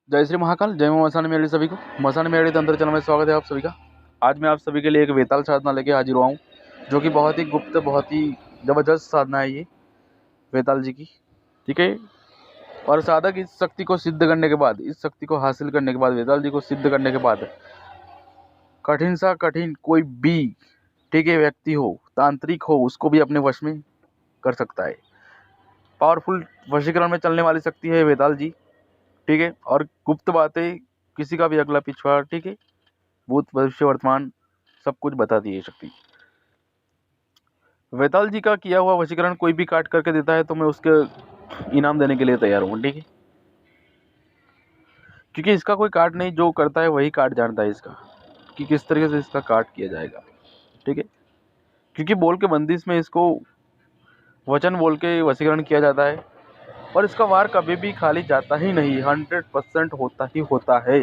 जय श्री महाकाल, जय मां मसाने मेरे सभी को। मसाने मेरे तंत्र चैनल में स्वागत है आप सभी का। आज मैं आप सभी के लिए एक वेताल साधना लेके हाजिर हुआ हूँ, जो कि बहुत ही गुप्त, बहुत ही जबरदस्त साधना है ये वेताल जी की। ठीक है। और साधक इस शक्ति को सिद्ध करने के बाद, इस शक्ति को हासिल करने के बाद, वेताल जी को सिद्ध करने के बाद, कठिन सा कठिन कोई भी, ठीक है, व्यक्ति हो, तांत्रिक हो, उसको भी अपने वश में कर सकता है। पावरफुल वशीकरण में चलने वाली शक्ति है वेताल जी। ठीक है। और गुप्त बातें, किसी का भी अगला पिछड़ा, ठीक है, भूत भविष्य वर्तमान, सब कुछ बताती है ये शक्ति। वेताल जी का किया हुआ वशीकरण कोई भी काट करके देता है तो मैं उसके इनाम देने के लिए तैयार हूँ। ठीक है। क्योंकि इसका कोई काट नहीं, जो करता है वही काट जानता है इसका, कि किस तरीके से इसका काट किया जाएगा। ठीक है। क्योंकि बोल के बंदिश में इसको वचन बोल के वशीकरण किया जाता है, और इसका वार कभी भी खाली जाता ही नहीं, 100% होता ही होता है।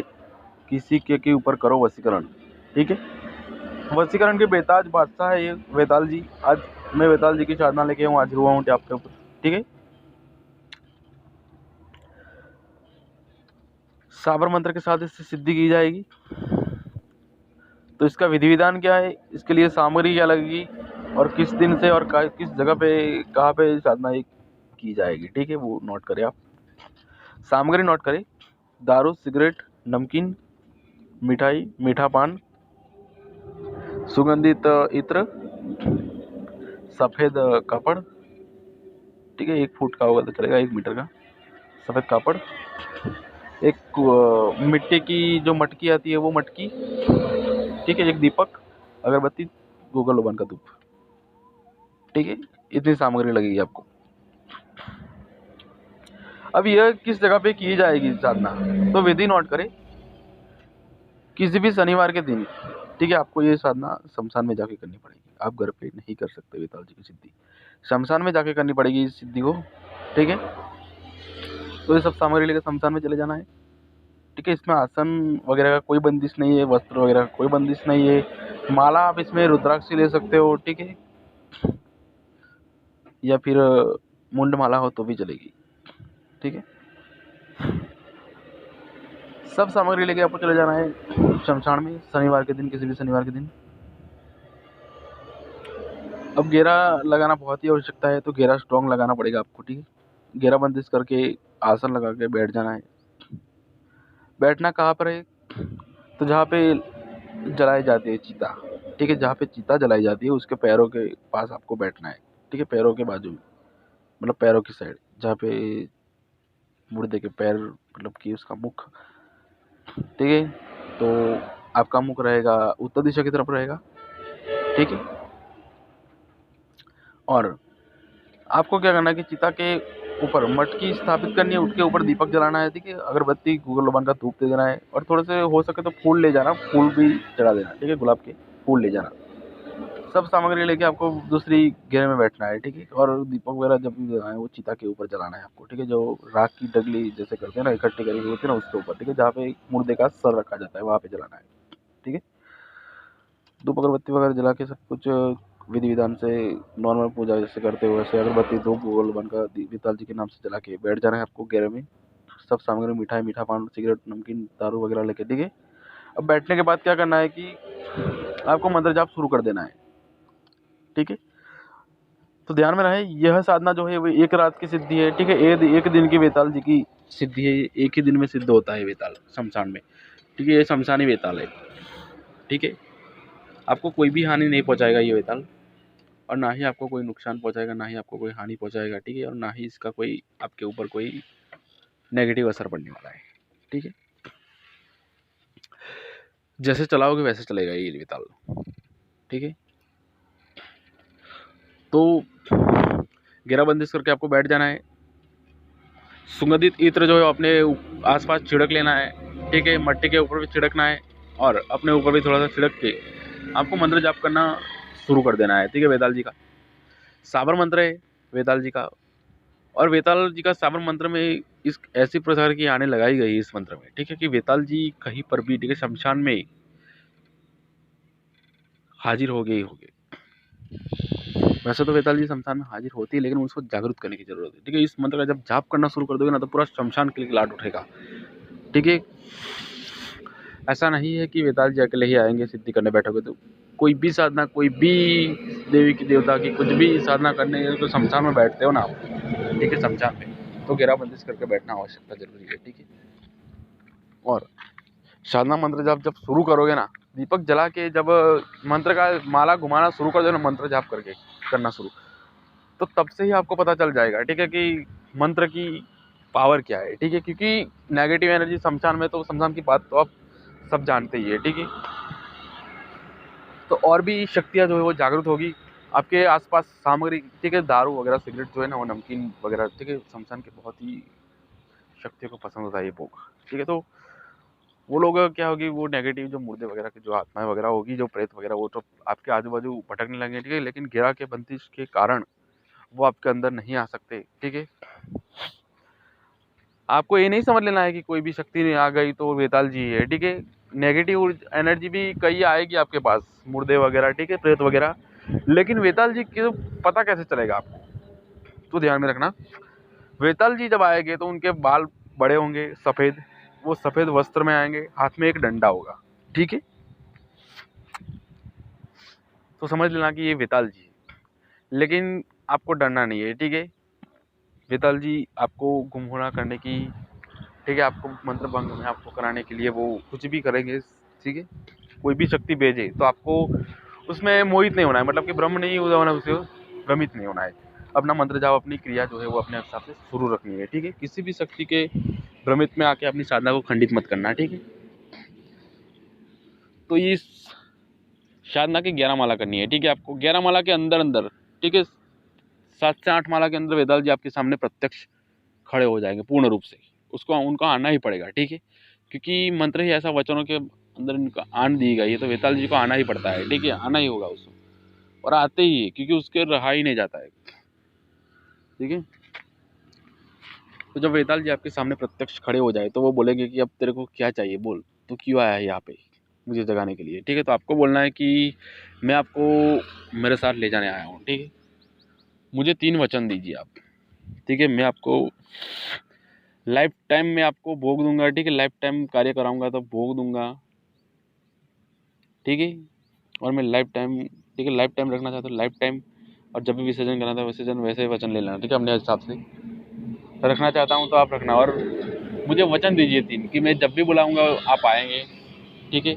किसी के ऊपर करो वशीकरण। ठीक है। वशीकरण के बेताज बादशाह है ये वेताल जी। आज मैं वेताल जी की साधना लेके हाजिर हुआ हूँ आपके ऊपर। ठीक है। साबर मंत्र के साथ इससे सिद्धि की जाएगी। तो इसका विधि विधान क्या है, इसके लिए सामग्री क्या लगेगी, और किस दिन से और किस जगह पे, कहाँ पे साधना की जाएगी। ठीक है, वो नोट करें आप। सामग्री नोट करें: दारू, सिगरेट, नमकीन, मिठाई, मीठा पान, सुगंधित इत्र, सफ़ेद कापड़। ठीक है, 1 फुट का होगा तो चलेगा, 1 मीटर का सफ़ेद कापड़, एक मिट्टी की जो मटकी आती है वो मटकी। ठीक है, एक दीपक, अगरबत्ती, गूगल लोबान का धूप। ठीक है, इतनी सामग्री लगेगी आपको। अब यह किस जगह पे की जाएगी साधना, तो विधि नोट करें: किसी भी शनिवार के दिन। ठीक है, आपको ये साधना शमशान में जाके करनी पड़ेगी, आप घर पे नहीं कर सकते वेताल जी की सिद्धि, शमशान में जाके करनी पड़ेगी इस सिद्धि को। ठीक है। तो ये सब सामग्री लेकर शमशान में चले जाना है। ठीक है। इसमें आसन वगैरह का कोई बंदिश नहीं है, वस्त्र वगैरह का कोई बंदिश नहीं है। माला आप इसमें रुद्राक्ष ले सकते हो। ठीक है। या फिर मुंड माला हो तो भी चलेगी। ठीक है। सब सामग्री लेके आपको चले जाना है शमशान में शनिवार के दिन, किसी भी शनिवार के दिन। अब घेरा लगाना बहुत ही आवश्यकता है, तो घेरा स्ट्रॉन्ग लगाना पड़ेगा आपको। ठीक है। घेरा बंदिश करके आसन लगा के बैठ जाना है। बैठना कहाँ पर है, तो जहाँ पे जलाई जाती है चिता। ठीक है, जहाँ पे चिता जलाई जाती है उसके पैरों के पास आपको बैठना है। ठीक है, पैरों के बाजू में, मतलब पैरों की साइड, जहाँ पे मुर्दे के पैर, मतलब कि उसका मुख। ठीक है। तो आपका मुख रहेगा उत्तर दिशा की तरफ रहेगा। ठीक है। और आपको क्या करना है कि चिता के ऊपर मटकी स्थापित करनी है, उसके ऊपर दीपक जलाना है। ठीक है, अगरबत्ती, गूगल लोबान का धूप दे देना है, और थोड़े से हो सके तो फूल ले जाना, फूल भी चढ़ा देना। ठीक है, गुलाब के फूल ले जाना। सब सामग्री लेके आपको दूसरी घेरे में बैठना है। ठीक है। और दीपक वगैरह जब भी जलाना है वो चिता के ऊपर जलाना है आपको। ठीक है, जो राख की डगली जैसे करते हैं ना, इकट्ठी करी हुई होती है ना, उसके ऊपर। ठीक है, जहाँ पे मुर्दे का सर रखा जाता है वहाँ पे जलाना है। ठीक है। धूप अगरबत्ती वगैरह जला के सब कुछ विधि विधान से नॉर्मल पूजा जैसे करते हो वैसे अगरबत्ती, धूप, गूगल बन का वेताल जी के नाम से जला के बैठ जाना है आपको घेरे में। सब सामग्री, मिठाई, मीठा पान, सिगरेट, नमकीन, दारू वगैरह लेके। ठीक है। अब बैठने के बाद क्या करना है कि आपको मंत्र जाप शुरू कर देना है। ठीक है। तो ध्यान में रहे, यह साधना जो है वो 1 रात की सिद्धि है। ठीक है, एक दिन की वेताल जी की सिद्धि है, एक ही दिन में सिद्ध होता है वेताल शमशान में। ठीक है, ये शमशानी वेताल है। ठीक है। आपको कोई भी हानि नहीं पहुंचाएगा ये वेताल, और ना ही आपको कोई नुकसान पहुंचाएगा, ना ही आपको कोई हानि पहुंचाएगा। ठीक है। और ना ही इसका कोई आपके ऊपर कोई नेगेटिव असर पड़ने वाला है। ठीक है। जैसे चलाओगे वैसे चलेगा ये वेताल। ठीक है। तो घेराबंदी करके आपको बैठ जाना है। सुगंधित इत्र जो है अपने आसपास छिड़क लेना है। ठीक है, मट्टी के ऊपर भी छिड़कना है, और अपने ऊपर भी थोड़ा सा छिड़क के आपको मंत्र जाप करना शुरू कर देना है। ठीक है, वेताल जी का साबर मंत्र है वेताल जी का। और वेताल जी का साबर मंत्र में इस ऐसी प्रकार की आने लगाई गई इस मंत्र में। ठीक है, कि वेताल जी कहीं पर भी, ठीक है, शमशान में हाजिर हो गए ही हो गए। वैसे तो वेताल जी शमशान में हाजिर होती है, लेकिन उसको जागरूक करने की जरूरत है। ठीक है, इस मंत्र का जब जाप करना शुरू कर दोगे ना, तो पूरा शमशान के लिए लाट उठेगा। ठीक है। ऐसा नहीं है कि वेताल जी अकेले ही आएंगे सिद्धि करने बैठोगे तो। कोई भी साधना, कोई भी देवी की देवता की कुछ भी साधना करने तो शमशान में बैठते हो ना आप, ठीक है, शमशान में तो घेराबंदी करके बैठना आवश्यकता जरूरी है, ठीक है। और साधना मंत्र जाप जब शुरू करोगे ना, दीपक जला के जब मंत्र का माला घुमाना शुरू कर दो ना, मंत्र जाप करके करना शुरू, तो तब से ही आपको पता चल जाएगा, ठीक है, कि मंत्र की पावर क्या है, ठीक है। क्योंकि नेगेटिव एनर्जी शमशान में, तो शमशान की बात तो आप सब जानते ही है, ठीक है। तो और भी शक्तियाँ जो है वो जागृत होगी आपके आसपास सामग्री, ठीक है। दारू वगैरह, सिगरेट जो है ना, वो नमकीन वगैरह, ठीक है, शमशान के बहुत ही शक्तियों को पसंद होता है ये भोग, ठीक है। तो वो लोग क्या होगी, वो नेगेटिव जो मुर्दे वगैरह की जो आत्माएं वगैरह होगी, जो प्रेत वगैरह, वो तो आपके आजू बाजू भटकने लगेंगे, ठीक है। लेकिन घेरा के बंदिश के कारण वो आपके अंदर नहीं आ सकते, ठीक है। आपको ये नहीं समझ लेना है कि कोई भी शक्ति नहीं आ गई तो वेताल जी है, ठीक है। नेगेटिव एनर्जी भी कई आएगी आपके पास, मुर्दे वगैरह, ठीक है, प्रेत वगैरह, लेकिन वेताल जी की पता कैसे चलेगा आपको, तो ध्यान में रखना। वेताल जी जब आएंगे तो उनके बाल बड़े होंगे सफेद, वो सफेद वस्त्र में आएंगे, हाथ में एक डंडा होगा, ठीक है। तो समझ लेना कि ये वेताल जी है, लेकिन आपको डरना नहीं है, ठीक है। वेताल जी आपको गुमराह करने की, ठीक है, आपको मंत्र भंग में आपको कराने के लिए वो कुछ भी करेंगे, ठीक है। कोई भी शक्ति भेजे तो आपको उसमें मोहित नहीं होना है, मतलब कि ब्रह्म नहीं होना है, उसे भ्रमित नहीं होना है। अपना मंत्र जाप, अपनी क्रिया जो है वो अपने हिसाब से शुरू रखनी है, ठीक है। किसी भी शक्ति के भ्रमित में आके अपनी साधना को खंडित मत करना, ठीक है। तो इस साधना की 11 माला करनी है, ठीक है। आपको 11 माला के अंदर अंदर, ठीक है, 7 से 8 माला के अंदर वेताल जी आपके सामने प्रत्यक्ष खड़े हो जाएंगे पूर्ण रूप से, उसको उनका आना ही पड़ेगा, ठीक है। क्योंकि मंत्र ही ऐसा वचनों के अंदर इनका आन दी गई है, तो वेताल जी को आना ही पड़ता है, ठीक है, आना ही होगा उसको, और आते ही है, क्योंकि उसके रहा ही नहीं जाता है, ठीक है। तो जब वेताल जी आपके सामने प्रत्यक्ष खड़े हो जाए तो वो बोलेंगे कि अब तेरे को क्या चाहिए, बोल, तू क्यों आया है यहाँ पे मुझे जगाने के लिए, ठीक है। तो आपको बोलना है कि मैं आपको मेरे साथ ले जाने आया हूँ, ठीक है। मुझे 3 वचन दीजिए आप, ठीक है। मैं आपको लाइफ टाइम में आपको भोग दूंगा, ठीक है, लाइफ टाइम कार्य कराऊंगा तो भोग दूंगा, ठीक है। और मैं लाइफ टाइम, ठीक है, लाइफ टाइम रखना चाहता हूँ, लाइफ टाइम, और जब भी विसर्जन करना था विसर्जन वैसे वचन ले लेना, ठीक है, अपने हिसाब से रखना चाहता हूँ तो आप रखना। और मुझे वचन दीजिए 3 कि मैं जब भी बुलाऊंगा आप आएंगे, ठीक है।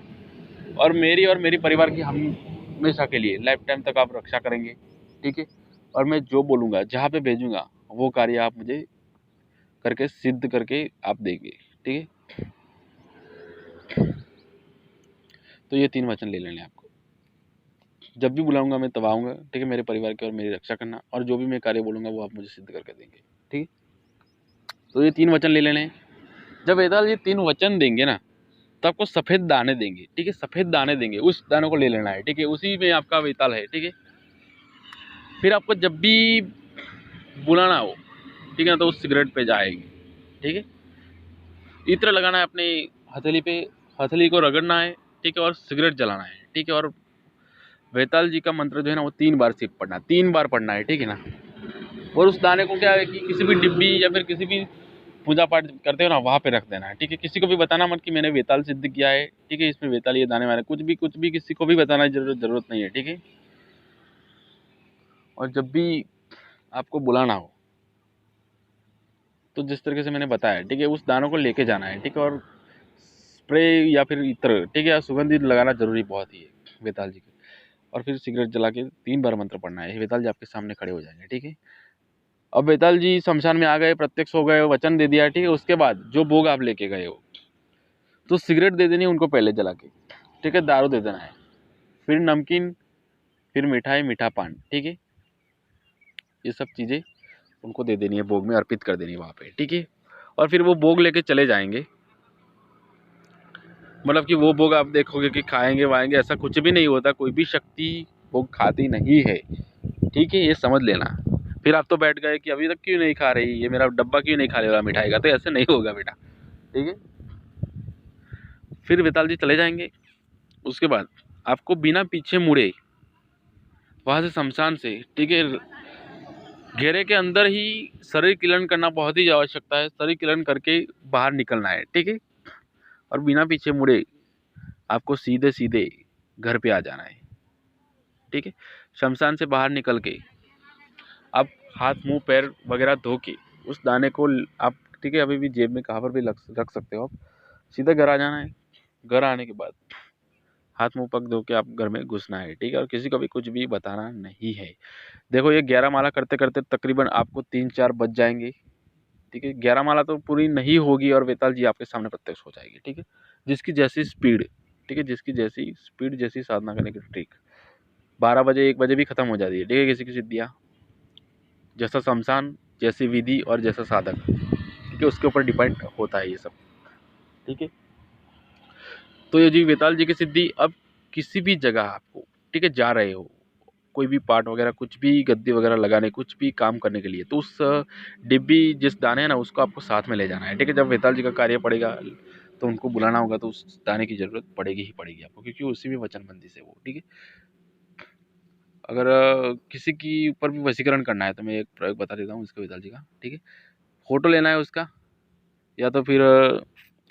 और मेरी परिवार की हमेशा के लिए लाइफ टाइम तक आप रक्षा करेंगे, ठीक है। और मैं जो बोलूँगा, जहाँ पे भेजूँगा, वो कार्य आप मुझे करके सिद्ध करके आप देंगे, ठीक है। तो ये 3 वचन ले लेने आपको, जब भी बुलाऊंगा मैं तब आऊँगा, ठीक है, मेरे परिवार की और मेरी रक्षा करना, और जो भी मैं कार्य बोलूँगा वो आप मुझे सिद्ध करके देंगे, ठीक है। तो ये 3 वचन ले लेने। जब वेताल जी 3 वचन देंगे ना, तो आपको सफ़ेद दाने देंगे, ठीक है, सफ़ेद दाने देंगे, उस दानों को ले लेना है, ठीक है, उसी में आपका वेताल है, ठीक है। फिर आपको जब भी बुलाना हो, ठीक है, तो उस सिगरेट पे जाएगी, ठीक है। इत्र लगाना है अपने हथेली पे, हथेली को रगड़ना है, ठीक है, और सिगरेट जलाना है, ठीक है। और वेताल जी का मंत्र जो है ना वो 3 बार सिर्फ पढ़ना, 3 बार पढ़ना है, ठीक है ना। और उस दाने को क्या है कि किसी भी डिब्बी या फिर किसी भी पूजा पाठ करते हो ना, वहाँ पे रख देना है, ठीक है। किसी को भी बताना मत कि मैंने वेताल सिद्ध किया है, ठीक है, इसमें वेताल ये दाने वाले, कुछ भी किसी को भी बताना की जरूरत नहीं है, ठीक है। और जब भी आपको बुलाना हो तो जिस तरीके से मैंने बताया, ठीक है, उस दानों को लेके जाना है, ठीक है। और स्प्रे या फिर इत्र, ठीक है, या सुगंधित लगाना जरूरी बहुत ही है वेताल जी के। और फिर सिगरेट जला के 3 बार मंत्र पढ़ना है, वेताल जी आपके सामने खड़े हो जाएंगे, ठीक है। अब वेताल जी शमशान में आ गए, प्रत्यक्ष हो गए, वचन दे दिया, ठीक है। उसके बाद जो भोग आप लेके गए हो, तो सिगरेट दे देनी है उनको पहले जला के, ठीक है, दारू दे देना है, फिर नमकीन, फिर मिठाई, मीठा पान, ठीक है। ये सब चीज़ें उनको दे देनी है, भोग में अर्पित कर देनी है वहाँ पे, ठीक है। और फिर वो भोग लेके चले जाएंगे, मतलब कि वो भोग आप देखोगे कि खाएंगे वाएंगे, ऐसा कुछ भी नहीं होता, कोई भी शक्ति भोग खाती नहीं है, ठीक है, ये समझ लेना। फिर आप तो बैठ गए कि अभी तक क्यों नहीं खा रही, ये मेरा डब्बा क्यों नहीं खा लेगा मिठाई का, तो ऐसे नहीं होगा बेटा, ठीक है। फिर वेताल जी चले जाएंगे। उसके बाद आपको बिना पीछे मुड़े वहाँ से शमशान से, ठीक है, घेरे के अंदर ही शरीर किलन करना बहुत ही आवश्यकता है, शरीर किलन करके बाहर निकलना है, ठीक है। और बिना पीछे मुड़े आपको सीधे सीधे घर पे आ जाना है। ठीक है, शमशान से बाहर निकल के आप हाथ मुंह पैर वगैरह धो के उस दाने को आप, ठीक है, अभी भी जेब में कहाँ पर भी रख सकते हो आप। सीधा घर आ जाना है। घर आने के बाद हाथ मुंह पग धो के आप घर में घुसना है। ठीक है, और किसी को भी कुछ भी बताना नहीं है। देखो ये 11 माला करते करते तकरीबन आपको 3-4 बज जाएंगे। ठीक है, 11 माला तो पूरी नहीं होगी और वेताल जी आपके सामने प्रत्यक्ष हो जाएगी। ठीक है, जिसकी जैसी स्पीड, ठीक है, जिसकी जैसी स्पीड, जैसी साधना करने की ट्रिक 12 बजे 1 बजे भी खत्म हो जाती है। ठीक है, किसी की सिद्धियाँ, जैसा शमशान, जैसी विधि और जैसा साधक, ठीक है, उसके ऊपर डिपेंड होता है ये सब। ठीक है, तो ये जी वेताल जी की सिद्धि, अब किसी भी जगह आपको, ठीक है, जा रहे हो कोई भी पार्ट वगैरह, कुछ भी गद्दी वगैरह लगाने, कुछ भी काम करने के लिए, तो उस डिब्बी जिस दाने है ना उसको आपको साथ में ले जाना है। ठीक है, जब वेताल जी का कार्य पड़ेगा तो उनको बुलाना होगा, तो उस दाने की जरूरत पड़ेगी ही पड़ेगी आपको, क्योंकि उसी में वचनबंदी से वो। ठीक है, अगर किसी की ऊपर भी वशीकरण करना है तो मैं एक प्रयोग बता देता हूँ इसके वेताल जी का। ठीक है, फोटो लेना है उसका, या तो फिर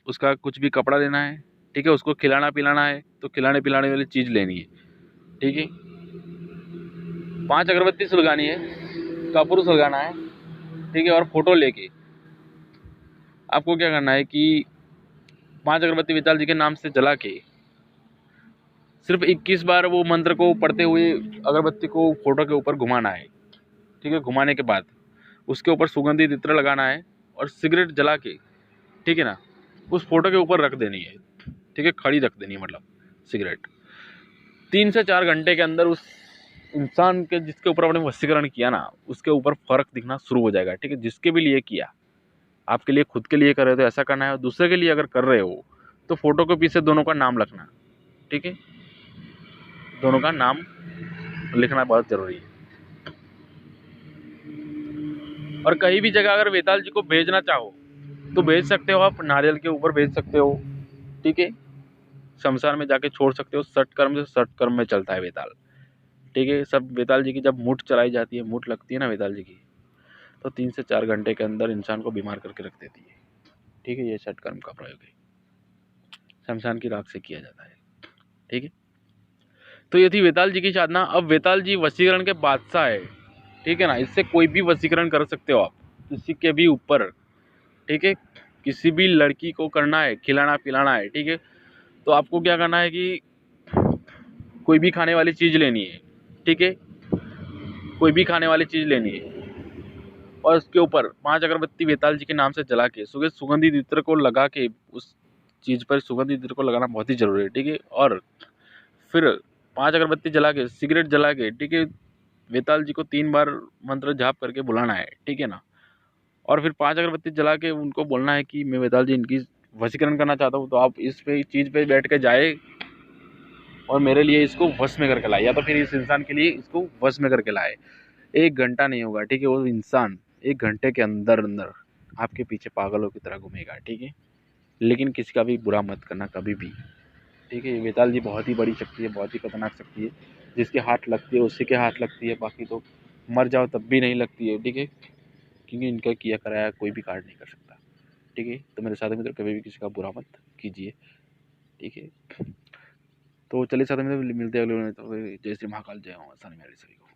उसका कुछ भी कपड़ा लेना है। ठीक है, उसको खिलाना पिलाना है तो खिलाने पिलाने वाली चीज़ लेनी है। ठीक है, 5 अगरबत्ती सुलगानी है, कपूर सुलगाना है। ठीक है, और फोटो लेके आपको क्या करना है कि 5 अगरबत्ती वेताल जी के नाम से जला के सिर्फ 21 बार वो मंत्र को पढ़ते हुए अगरबत्ती को फोटो के ऊपर घुमाना है। ठीक है, घुमाने के बाद उसके ऊपर सुगंधित इत्र लगाना है और सिगरेट जला के, ठीक है ना, उस फोटो के ऊपर रख देनी है। ठीक है, खड़ी रख देनी है, मतलब सिगरेट 3 से 4 घंटे के अंदर उस इंसान के जिसके ऊपर आपने वशीकरण किया ना उसके ऊपर फर्क दिखना शुरू हो जाएगा। ठीक है, जिसके भी लिए किया, आपके लिए खुद के लिए कर रहे हो तो ऐसा करना है, और दूसरे के लिए अगर कर रहे हो तो फोटो के पीछे दोनों का नाम लिखना। ठीक है, दोनों का नाम लिखना बहुत जरूरी है। और कहीं भी जगह अगर वेताल जी को भेजना चाहो तो भेज सकते हो, आप नारियल के ऊपर भेज सकते हो। ठीक है, शमशान में जाके छोड़ सकते हो। सटकर्म से सटकर्म में चलता है वेताल। ठीक है, सब वेताल जी की जब मुठ चलाई जाती है, मुठ लगती है ना वेताल जी की, तो 3 से 4 घंटे के अंदर इंसान को बीमार करके रख देती है। ठीक है, ये सटकर्म का प्रयोग है, शमशान की राख से किया जाता है। ठीक है, तो ये थी वेताल जी की साधना। अब वेताल जी वशीकरण के बादशाह है। ठीक है ना, इससे कोई भी वशीकरण कर सकते हो आप, किसी के भी ऊपर। ठीक है, किसी भी लड़की को करना है, खिलाना पिलाना है। ठीक है, तो आपको क्या करना है कि कोई भी खाने वाली चीज़ लेनी है। ठीक है, कोई भी खाने वाली चीज़ लेनी है और उसके ऊपर 5 अगरबत्ती वेताल जी के नाम से जला के सुगंधित इत्र को लगा के, उस चीज़ पर सुगंधित इत्र को लगाना बहुत ही ज़रूरी है। ठीक है, और फिर 5 अगरबत्ती जला के, सिगरेट जला के, ठीक है, वेताल जी को 3 बार मंत्र जाप करके बुलाना है। ठीक है ना, और फिर 5 अगरबत्ती जला के उनको बोलना है कि मैं वेताल जी इनकी वशीकरण करना चाहता हूँ, तो आप इस पे चीज़ पे बैठ के जाए और मेरे लिए इसको वश में करके लाए, या तो फिर इस इंसान के लिए इसको वश में करके लाए। 1 घंटा नहीं होगा। ठीक है, वो इंसान 1 घंटे के अंदर अंदर आपके पीछे पागलों की तरह घूमेगा। ठीक है, लेकिन किसी का भी बुरा मत करना कभी भी। ठीक है, वेताल जी बहुत ही बड़ी शक्ति है, बहुत ही खतरनाक शक्ति है। जिसके हाथ लगती है उसी के हाथ लगती है, बाकी तो मर जाओ तब भी नहीं लगती है। ठीक है, क्योंकि इनका किया कराया कोई भी कार्य नहीं कर सकता। ठीक है, तो मेरे साथी मित्र कभी भी किसी का बुरा मत कीजिए। ठीक है, तो चलिए साथी मित्र मिलते हैं अगले, तो जय श्री महाकाल, जय मां सभी को।